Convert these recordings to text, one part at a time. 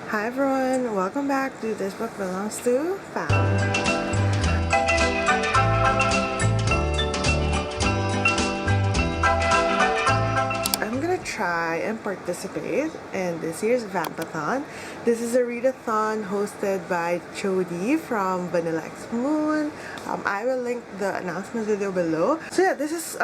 Hi everyone, welcome back to This Book Belongs to Pam. I'm gonna try and participate in this year's vampathon. This is a readathon hosted by Jody from Vanilla X Moon. I will link the announcement video below. So yeah, this is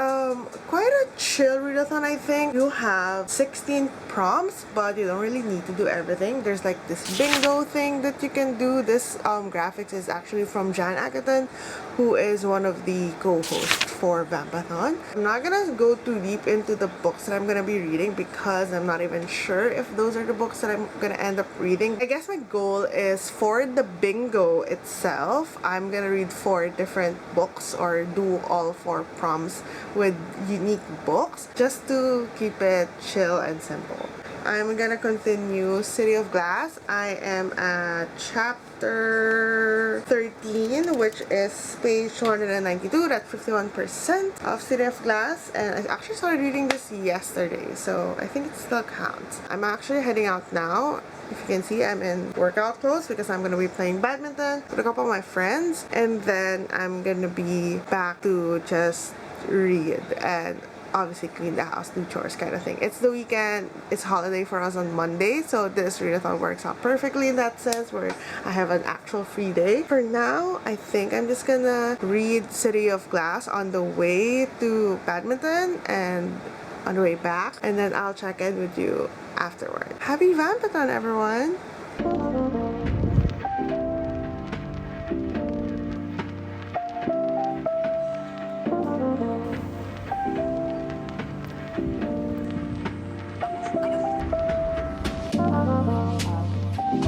quite a chill readathon. I think you have 16 prompts, but you don't really need to do everything. There's like this bingo thing that you can do. This graphics is actually from Jan Agaton, who is one of the co-hosts for Vampathon. I'm not gonna go too deep into the books that I'm gonna be reading because I'm not even sure if those are the books that I'm gonna end up reading. I guess my goal is for the bingo itself, I'm gonna read 4 different books or do all 4 prompts with unique books just to keep it chill and simple. I'm gonna continue City of Glass. I am at chapter 13, which is page 292. That's 51% of City of Glass, and I actually started reading this yesterday, so I think it still counts. I'm actually heading out now. If you can see, I'm in workout clothes because I'm gonna be playing badminton with a couple of my friends, and then I'm gonna be back to just read and obviously clean the house, do chores kind of thing. It's the weekend, it's holiday for us on Monday, so this readathon works out perfectly in that sense where I have an actual free day. For now, I think I'm just gonna read City of Glass on the way to badminton and on the way back, and then I'll check in with you afterward. Happy Vampathon, everyone!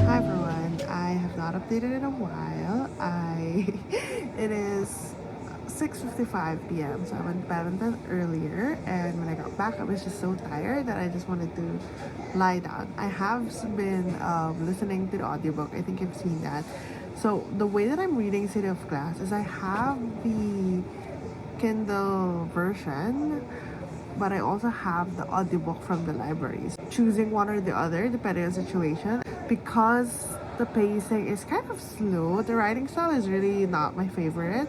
Hi everyone, I have not updated in a while. It is 6:55 p.m. so I went to badminton earlier, and when I got back I was just so tired that I just wanted to lie down. I have been listening to the audiobook. I think you've seen that. So the way that I'm reading City of Glass is I have the Kindle version, but I also have the audiobook from the libraries. Choosing one or the other depending on the situation, because the pacing is kind of slow. The writing style is really not my favorite.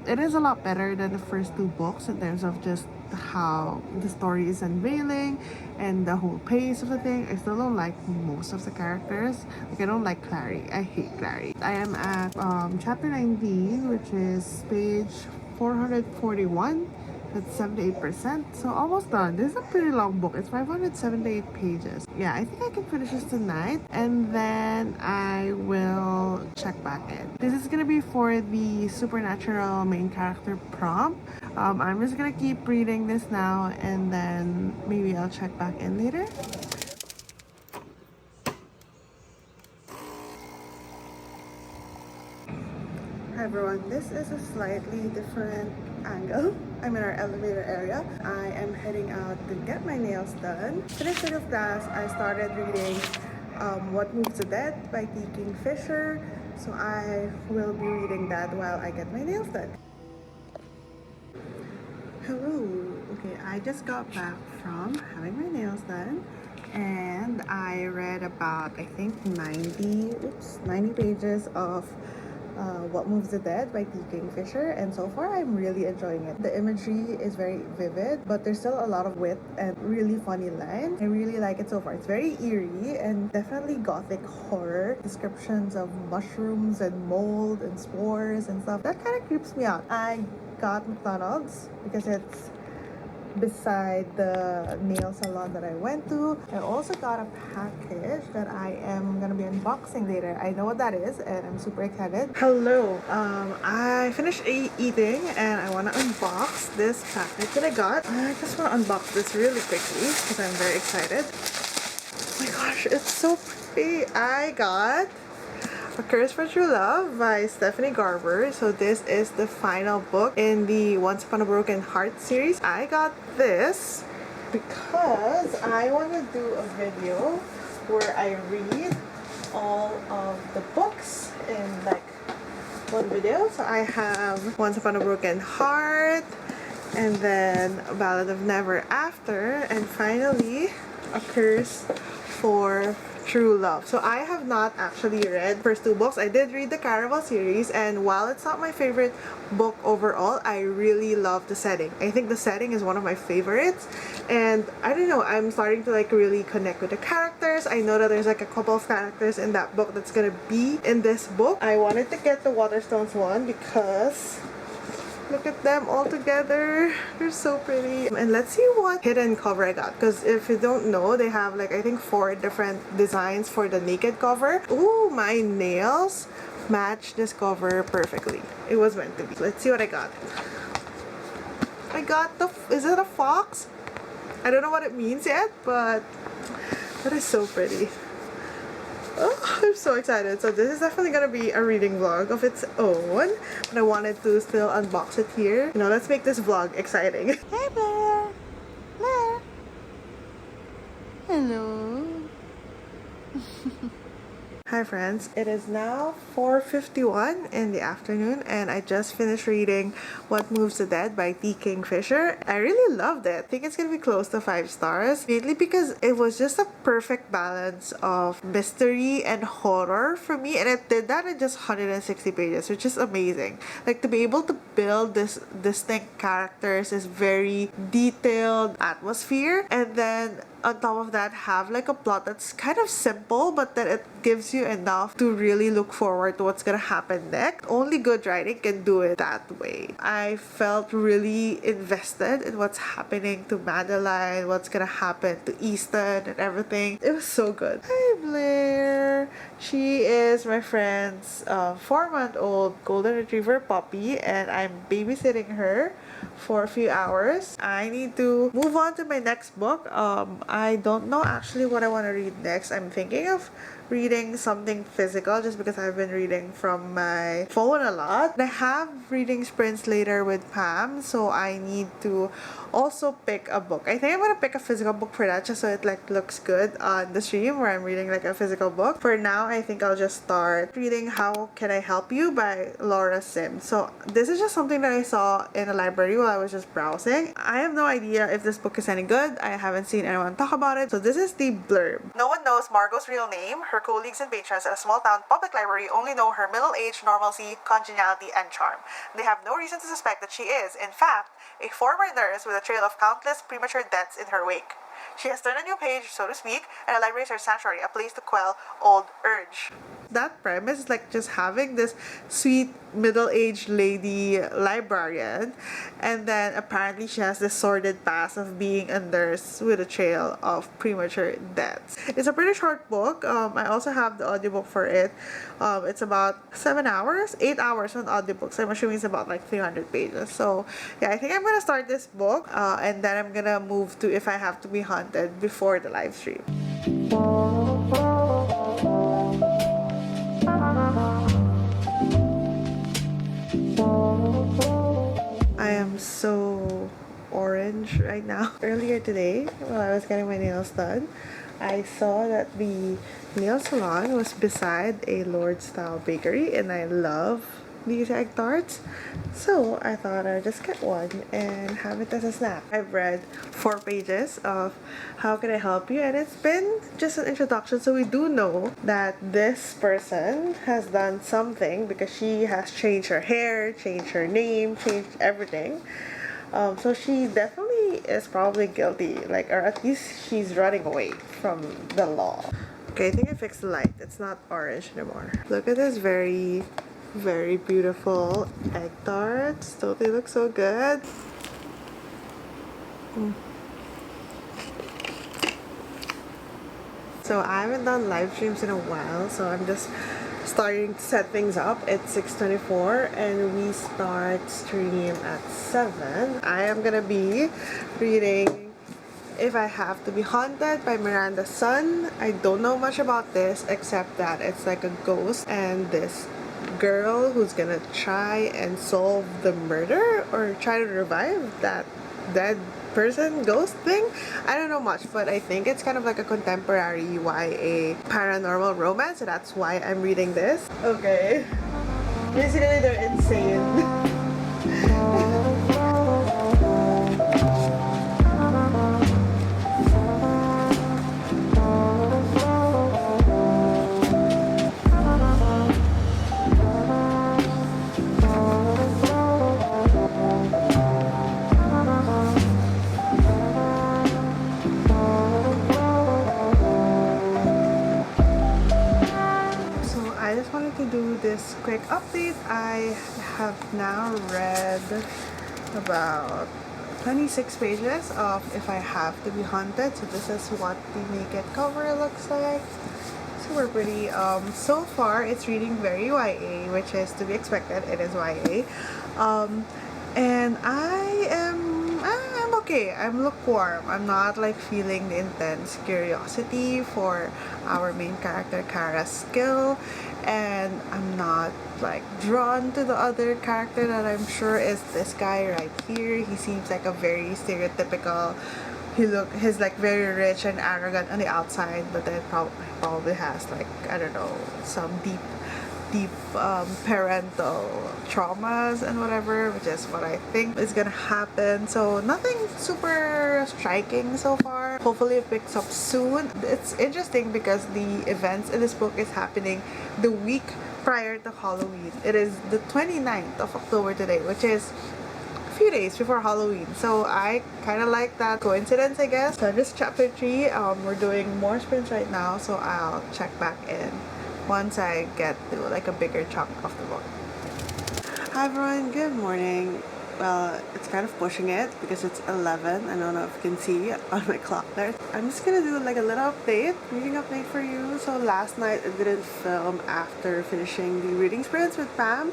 It is a lot better than the first 2 books in terms of just how the story is unveiling and the whole pace of the thing. I still don't like most of the characters. Like, I don't like Clary. I hate Clary. I am at chapter 19, which is page 441. That's 78%, so almost done. This is a pretty long book. It's 578 pages. Yeah, I think I can finish this tonight, and then I will check back in. This is gonna be for the supernatural main character prompt. I'm just gonna keep reading this now, and then maybe I'll check back in later. Hi everyone, this is a slightly different angle. I'm in our elevator area. I am heading out to get my nails done. Today's City of Glass, I started reading What Moves the Dead by T. Kingfisher. So I will be reading that while I get my nails done. Hello. Okay, I just got back from having my nails done, and I read about, I think, 90 pages of What Moves the Dead by T. Kingfisher, and so far I'm really enjoying it. The imagery is very vivid, but there's still a lot of wit and really funny lines. I really like it so far. It's very eerie and definitely gothic horror. Descriptions of mushrooms and mold and spores and stuff. That kind of creeps me out. I got McDonald's because it's beside the nail salon that I went to. I also got a package that I am gonna be unboxing later. I know what that is and I'm super excited. Hello, I finished eating and I want to unbox this package that I got. I just want to unbox this really quickly because I'm very excited. Oh my gosh, it's so pretty. I got A Curse for True Love by Stephanie Garber. So this is the final book in the Once Upon a Broken Heart series. I got this because I want to do a video where I read all of the books in like one video. So I have Once Upon a Broken Heart, and then Ballad of Never After, and finally A Curse for True Love. So I have not actually read first two books. I did read the Caraval series, and while it's not my favorite book overall, I really love the setting. I think the setting is one of my favorites, and I don't know, I'm starting to like really connect with the characters. I know that there's like a couple of characters in that book that's gonna be in this book. I wanted to get the Waterstones one because look at them all together. They're so pretty. And let's see what hidden cover I got. Because if you don't know, they have like, I think 4 different designs for the naked cover. Ooh, my nails match this cover perfectly. It was meant to be. Let's see what I got. I got the, is it a fox? I don't know what it means yet, but that is so pretty. Oh, I'm so excited. So this is definitely gonna be a reading vlog of its own, but I wanted to still unbox it here. You know, let's make this vlog exciting. Hey Blair! Blair! Hello! Hi friends, it is now 4:51 in the afternoon and I just finished reading What Moves the Dead by T. Kingfisher. I really loved it. I think it's gonna be close to 5 stars, mainly because it was just a perfect balance of mystery and horror for me, and it did that in just 160 pages, which is amazing. Like, to be able to build this distinct characters, this very detailed atmosphere, and then on top of that have like a plot that's kind of simple but that it gives you enough to really look forward to what's gonna happen next. Only good writing can do it that way. I felt really invested in what's happening to Madeline, what's gonna happen to Easton and everything. It was so good. Hi Blair! She is my friend's 4-month-old golden retriever puppy, and I'm babysitting her for a few hours. I need to move on to my next book. I don't know actually what I want to read next. I'm thinking of reading something physical just because I've been reading from my phone a lot. I have reading sprints later with Pam, so I need to also pick a book. I think I'm gonna pick a physical book for that just so it like looks good on the stream where I'm reading like a physical book. For now, I think I'll just start reading How Can I Help You by Laura Sims. So this is just something that I saw in a library while I was just browsing. I have no idea if this book is any good. I haven't seen anyone talk about it. So this is the blurb. No one knows Margot's real name. Her colleagues and patrons at a small-town public library only know her middle age, normalcy, congeniality, and charm. They have no reason to suspect that she is, in fact, a former nurse with a trail of countless premature deaths in her wake. She has turned a new page, so to speak, and a library is her sanctuary, a place to quell old urge. That premise is like just having this sweet middle-aged lady librarian, and then apparently she has this sordid past of being a nurse with a trail of premature deaths. It's a pretty short book. I also have the audiobook for it. It's about 7 hours, 8 hours on audiobooks. I'm assuming it's about like 300 pages. So yeah, I think I'm gonna start this book, and then I'm gonna move to If I Have to Be Haunted before the live stream. I am so orange right now. Earlier today, while I was getting my nails done, I saw that the nail salon was beside a Lord-style bakery, and I love these egg tarts, so I thought I'd just get one and have it as a snack. I've read 4 pages of How Can I Help You, and it's been just an introduction, so we do know that this person has done something because she has changed her hair, changed her name, changed everything. So she definitely is probably guilty, like, or at least she's running away from the law. Okay, I think I fixed the light. It's not orange anymore. Look at this very beautiful egg tarts. Don't they look so good? So I haven't done live streams in a while, so I'm just starting to set things up. It's 6:24 and we start stream at 7. I am gonna be reading If I Have to Be Haunted by Miranda Sun. I don't know much about this except that it's like a ghost and this girl who's gonna try and solve the murder or try to revive that dead person ghost thing. I don't know much, but I think it's kind of like a contemporary YA paranormal romance, so that's why I'm reading this. Okay, basically they're insane. to do this quick update. I have now read about 26 pages of If I Have to Be Haunted. So this is what the naked cover looks like. Super pretty. So far it's reading very YA, which is to be expected. It is YA. And I'm okay. I'm lukewarm. I'm not like feeling the intense curiosity for our main character Kara's skill, and I'm not like drawn to the other character that I'm sure is this guy right here. He seems like a very stereotypical. He's like very rich and arrogant on the outside, but then probably has like, I don't know, some deep parental traumas and whatever, which is what I think is gonna happen. So nothing super striking so far. Hopefully it picks up soon. It's interesting because the events in this book is happening the week prior to Halloween. It is the 29th of October today, which is a few days before Halloween. So I kind of like that coincidence, I guess. So this is chapter 3. We're doing more sprints right now, so I'll check back in once I get to like a bigger chunk of the book. Hi everyone, good morning. Well, it's kind of pushing it because it's 11. I don't know if you can see on my clock there. I'm just gonna do like a little reading update for you. So last night I didn't film after finishing the reading sprints with Pam.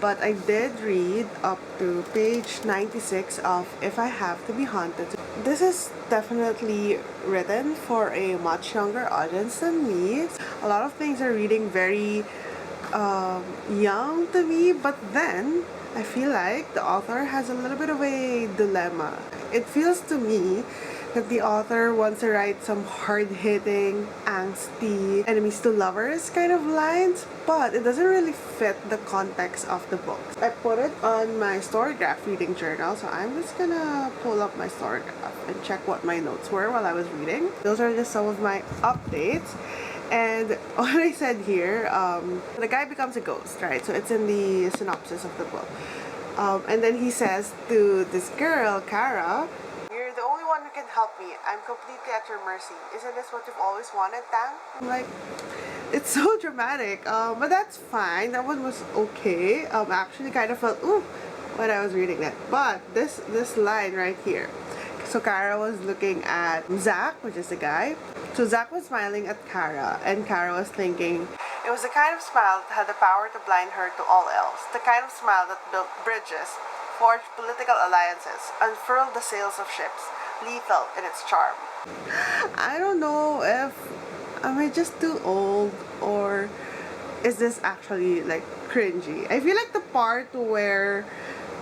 But I did read up to page 96 of If I Have to Be Haunted. This is definitely written for a much younger audience than me. A lot of things are reading very young to me, but then I feel like the author has a little bit of a dilemma. It feels to me that the author wants to write some hard-hitting, angsty, enemies to lovers kind of lines, but it doesn't really fit the context of the book. I put it on my Storygraph reading journal, so I'm just gonna pull up my Storygraph and check what my notes were while I was reading. Those are just some of my updates. And what I said here, the guy becomes a ghost, right? So it's in the synopsis of the book. And then he says to this girl, Kara, "You're the only one who can help me. I'm completely at your mercy. Isn't this what you've always wanted, Tang?" I'm like, it's so dramatic. But that's fine. That one was okay. I actually kind of felt ooh when I was reading that. But this line right here. So Kara was looking at Zach, which is the guy. So Zach was smiling at Kara, and Kara was thinking, it was the kind of smile that had the power to blind her to all else. The kind of smile that built bridges, forged political alliances, unfurled the sails of ships, lethal in its charm. I don't know if am I just too old, or is this actually like cringy? I feel like the part where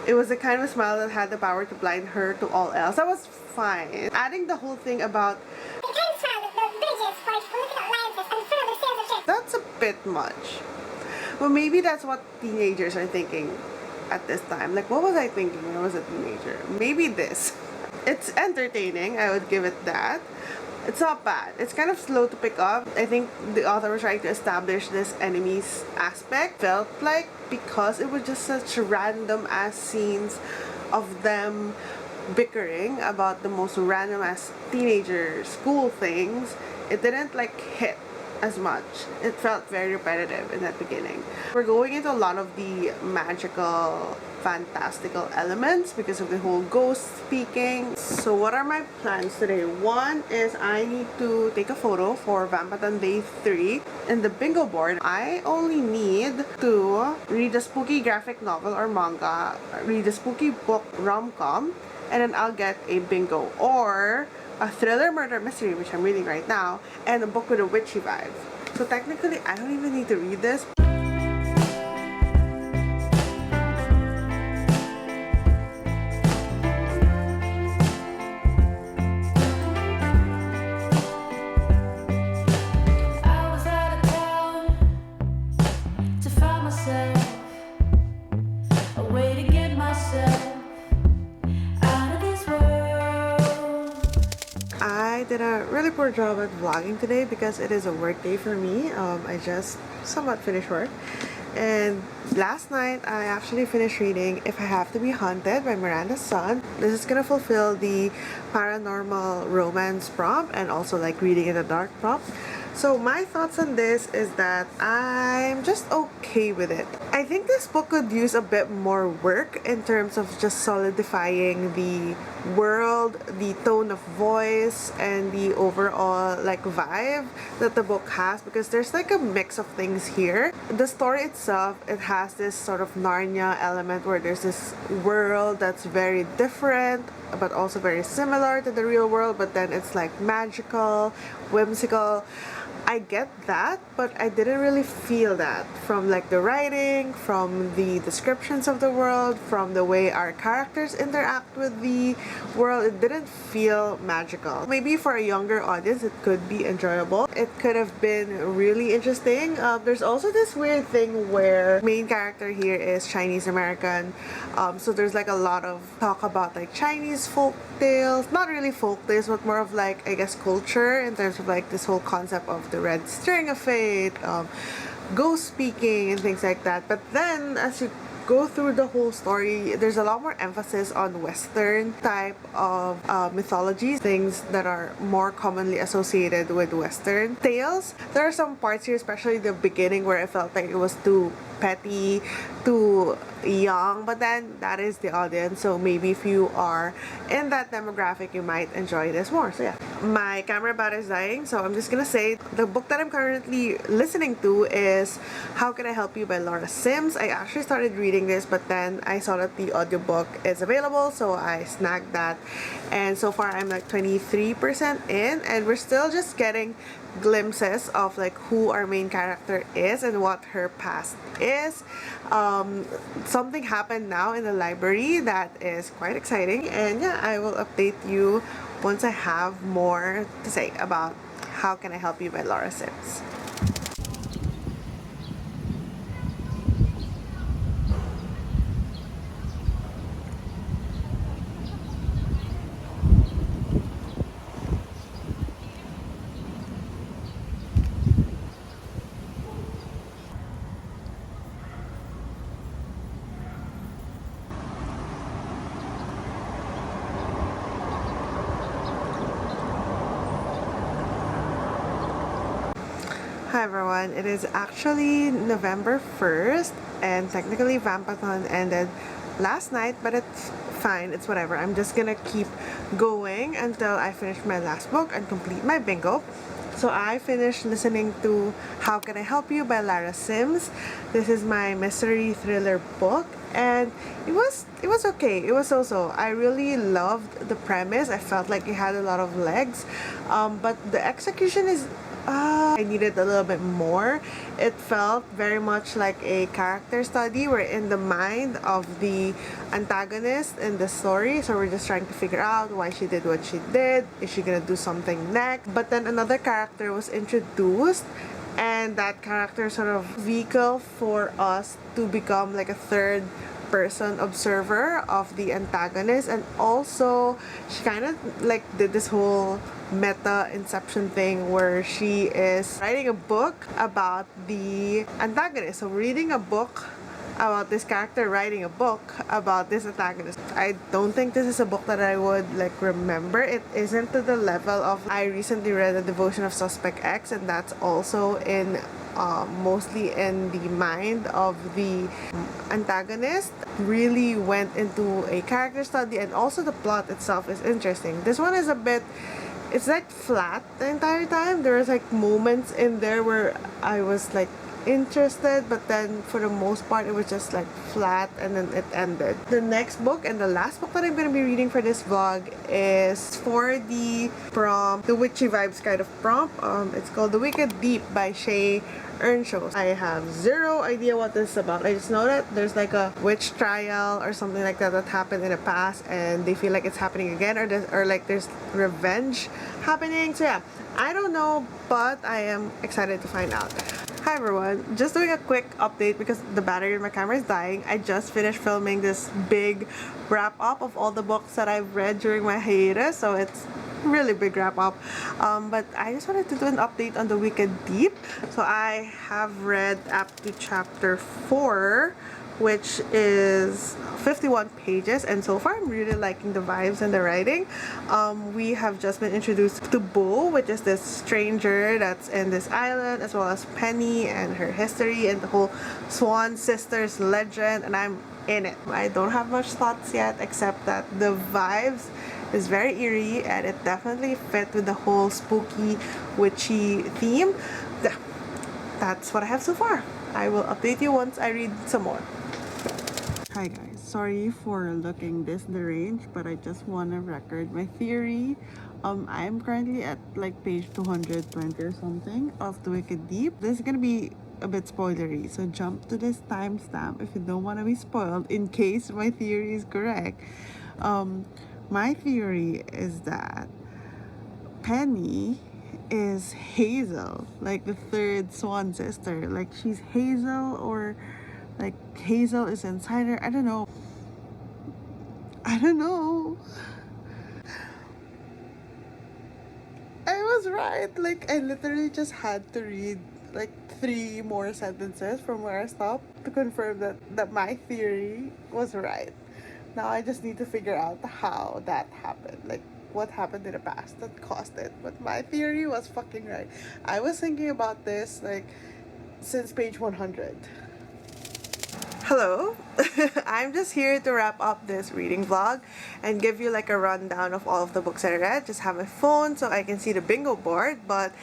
it was the kind of smile that had the power to blind her to all else, that was fine. Adding the whole thing about the kind of smile that built bridges, forged political alliances, unfurled the sails of ships, that's a bit much. Well, maybe that's what teenagers are thinking at this time. Like, what was I thinking when I was a teenager? Maybe this. It's entertaining, I would give it that. It's not bad. It's kind of slow to pick up. I think the author was trying to establish this enemies aspect. Felt like because it was just such random ass scenes of them bickering about the most random ass teenager school things, it didn't like hit as much. It felt very repetitive in that beginning. We're going into a lot of the magical, fantastical elements because of the whole ghost speaking. So what are my plans today? One is I need to take a photo for Vampathon Day 3. In the bingo board, I only need to read a spooky graphic novel or manga, read a spooky book rom-com, and then I'll get a bingo. Or a thriller murder mystery, which I'm reading right now, and a book with a witchy vibe. So technically, I don't even need to read this. I did a really poor job at vlogging today because it is a work day for me. I just somewhat finished work, and last night I actually finished reading If I Have to Be Haunted by Miranda's Son. This is gonna fulfill the paranormal romance prompt and also like reading in the dark prompt. So my thoughts on this is that I'm just okay with it. I think this book could use a bit more work in terms of just solidifying the world, the tone of voice, and the overall like vibe that the book has, because there's like a mix of things here. The story itself, it has this sort of Narnia element where there's this world that's very different but also very similar to the real world, but then it's like magical, whimsical. I get that, but I didn't really feel that from like the writing, from the descriptions of the world, from the way our characters interact with the world. It didn't feel magical. Maybe for a younger audience, it could be enjoyable. It could have been really interesting. There's also this weird thing where main character here is Chinese American. So there's like a lot of talk about like Chinese folk tales, not really folk tales, but more of like, I guess, culture in terms of like this whole concept of the red string of fate, ghost speaking and things like that. But then as you go through the whole story, there's a lot more emphasis on Western type of mythologies, things that are more commonly associated with Western tales. There are some parts here, especially the beginning, where I felt like it was too petty, too young, but then that is the audience, so maybe if you are in that demographic, you might enjoy this more. So yeah, my camera battery is dying, so I'm just gonna say the book that I'm currently listening to is How Can I Help You by Laura Sims. I actually started reading this, but then I saw that the audiobook is available, so I snagged that, and so far I'm like 23% in, and we're still just getting glimpses of like who our main character is and what her past is. Something happened now in the library that is quite exciting, and yeah, I will update you once I have more to say about How Can I Help You by Laura Sims. Hi everyone, it is actually November 1st, and technically Vampathon ended last night, but it's fine, it's whatever. I'm just gonna keep going until I finish my last book and complete my bingo. So I finished listening to How Can I Help You by Laura Sims. This is my mystery thriller book, and it was okay. It was so. I really loved the premise. I felt like it had a lot of legs, but the execution is I needed a little bit more. It felt very much like a character study. We're in the mind of the antagonist in the story, so we're just trying to figure out why she did what she did. Is she gonna do something next? But then another character was introduced, and that character sort of vehicle for us to become like a third person observer of the antagonist, and also she kind of like did this whole meta inception thing where she is writing a book about the antagonist. So reading a book about this character writing a book about this antagonist. I don't think this is a book that I would like remember. It isn't to the level of I recently read The Devotion of Suspect X, and that's also in mostly in the mind of the antagonist. Really went into a character study, and also the plot itself is interesting. This one is a bit, it's like flat the entire time. There was like moments in there where I was like interested, but then for the most part it was just like flat, and then it ended. The next book and the last book that I'm going to be reading for this vlog is for the prompt, the witchy vibes kind of prompt. It's called The Wicked Deep by Shay Earnshaw. I have zero idea what this is about. I just know that there's like a witch trial or something like that happened in the past, and they feel like it's happening again, or like there's revenge happening. So yeah, I don't know, but I am excited to find out. Hi everyone, just doing a quick update because the battery in my camera is dying. I just finished filming this big wrap up of all the books that I've read during my hiatus, so it's really big wrap up, but I just wanted to do an update on The Wicked Deep. So I have read up to chapter 4, which is 51 pages, and so far I'm really liking the vibes and the writing. We have just been introduced to Bo, which is this stranger that's in this island, as well as Penny and her history and the whole Swan Sisters legend, and I'm in it. I don't have much thoughts yet, except that the vibes is very eerie and it definitely fit with the whole spooky, witchy theme. Yeah, that's what I have so far. I will update you once I read some more. Hi guys, sorry for looking this deranged, but I just want to record my theory. I'm currently at like page 220 or something of The Wicked Deep. This is gonna be a bit spoilery, so jump to this timestamp if you don't want to be spoiled in case my theory is correct. My theory is that Penny is Hazel, like the third Swan sister. Like she's Hazel, or like Hazel is inside her. I don't know. I was right. Like I literally just had to read like 3 more sentences from where I stopped to confirm that my theory was right. Now I just need to figure out how that happened. Like what happened in the past that caused it. But my theory was fucking right. I was thinking about this like since page 100. Hello, I'm just here to wrap up this reading vlog and give you like a rundown of all of the books I read. Just have my phone so I can see the bingo board, but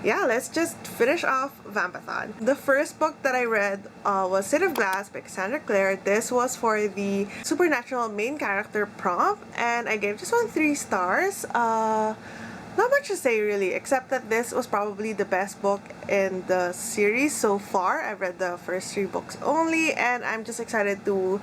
yeah, let's just finish off Vampathon. The first book that I read was City of Glass by Cassandra Clare. This was for the supernatural main character prompt, and I gave this one 3 stars. Not much to say really, except that this was probably the best book in the series so far. I've read the first 3 books only, and I'm just excited to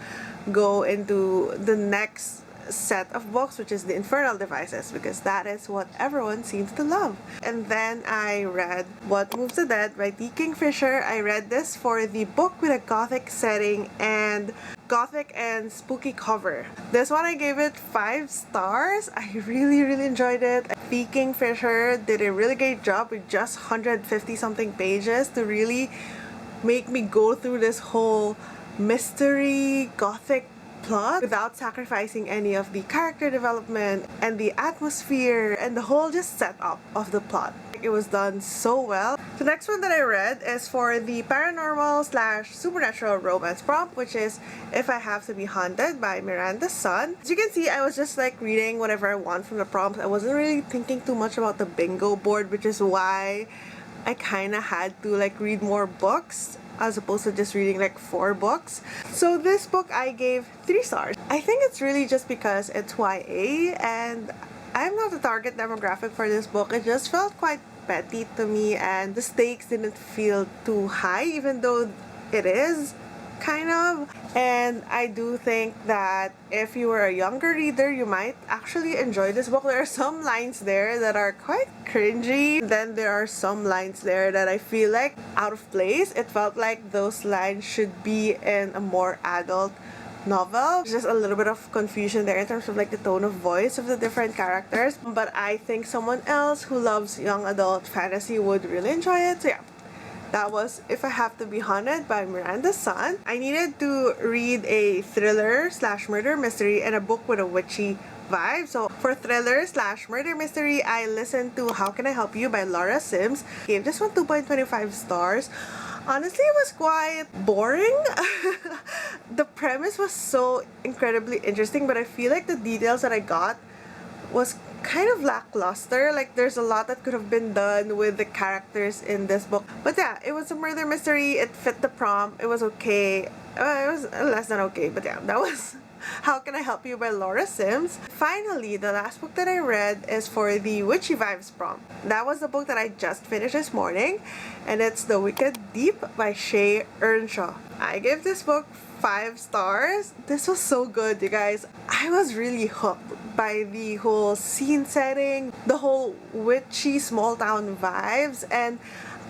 go into the next set of books, which is the Infernal Devices, because that is what everyone seems to love. And then I read What Moves the Dead by T. Kingfisher. I read this for the book with a gothic setting and gothic and spooky cover. This one I gave it 5 stars. I really enjoyed it. T. Kingfisher did a really great job with just 150 something pages to really make me go through this whole mystery gothic plot without sacrificing any of the character development and the atmosphere and the whole just setup of the plot. It was done so well. The next one that I read is for the paranormal / supernatural romance prompt, which is If I Have to Be Haunted by Miranda's Son. As you can see, I was just like reading whatever I want from the prompts. I wasn't really thinking too much about the bingo board, which is why I kind of had to like read more books as opposed to just reading like 4 books. So this book I gave 3 stars. I think it's really just because it's YA and I'm not the target demographic for this book. It just felt quite petty to me and the stakes didn't feel too high, even though it is kind of. And I do think that if you were a younger reader, you might actually enjoy this book. There are some lines there that are quite cringy. Then there are some lines there that I feel like out of place. It felt like those lines should be in a more adult novel. There's just a little bit of confusion there in terms of like the tone of voice of the different characters. But I think someone else who loves young adult fantasy would really enjoy it. So yeah. That was If I Have to Be Haunted by Miranda's Son. I needed to read a thriller / murder mystery and a book with a witchy vibe. So for thriller / murder mystery, I listened to How Can I Help You by Laura Sims. Gave this one 2.25 stars. Honestly, it was quite boring. The premise was so incredibly interesting, but I feel like the details that I got was kind of lackluster. Like there's a lot that could have been done with the characters in this book. But yeah, it was a murder mystery. It fit the prompt. It was okay. It was less than okay, but yeah, that was How Can I Help You by Laura Sims. Finally, the last book that I read is for the Witchy Vibes prompt. That was the book that I just finished this morning, and it's The Wicked Deep by Shay Earnshaw. I gave this book 5 stars. This was so good, you guys. I was really hooked by the whole scene setting, the whole witchy small town vibes, and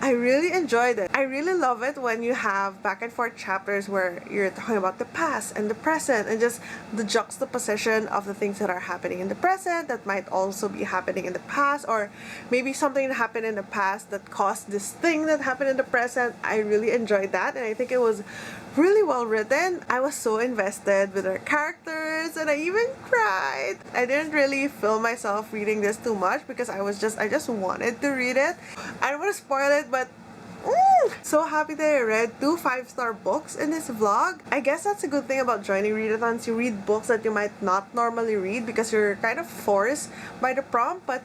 I really enjoyed it. I really love it when you have back and forth chapters where you're talking about the past and the present and just the juxtaposition of the things that are happening in the present that might also be happening in the past, or maybe something that happened in the past that caused this thing that happened in the present. I really enjoyed that, and I think it was really well written. I was so invested with her characters and I even cried. I didn't really film myself reading this too much because I just wanted to read it. I don't want to spoil it, but so happy that I read 2 5-star books in this vlog. I guess that's a good thing about joining readathons. You read books that you might not normally read because you're kind of forced by the prompt, but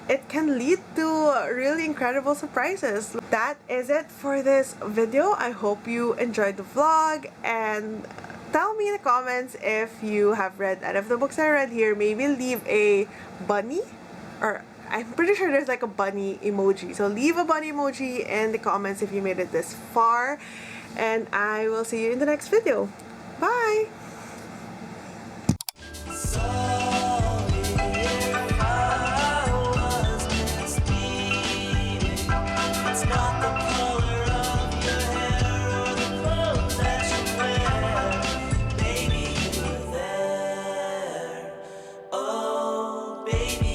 it can lead to really incredible surprises. That is it for this video. I hope you enjoyed the vlog, and tell me in the comments if you have read any of the books I read here. Maybe leave a bunny, or I'm pretty sure there's like a bunny emoji. So leave a bunny emoji in the comments if you made it this far, and I will see you in the next video. Bye! Baby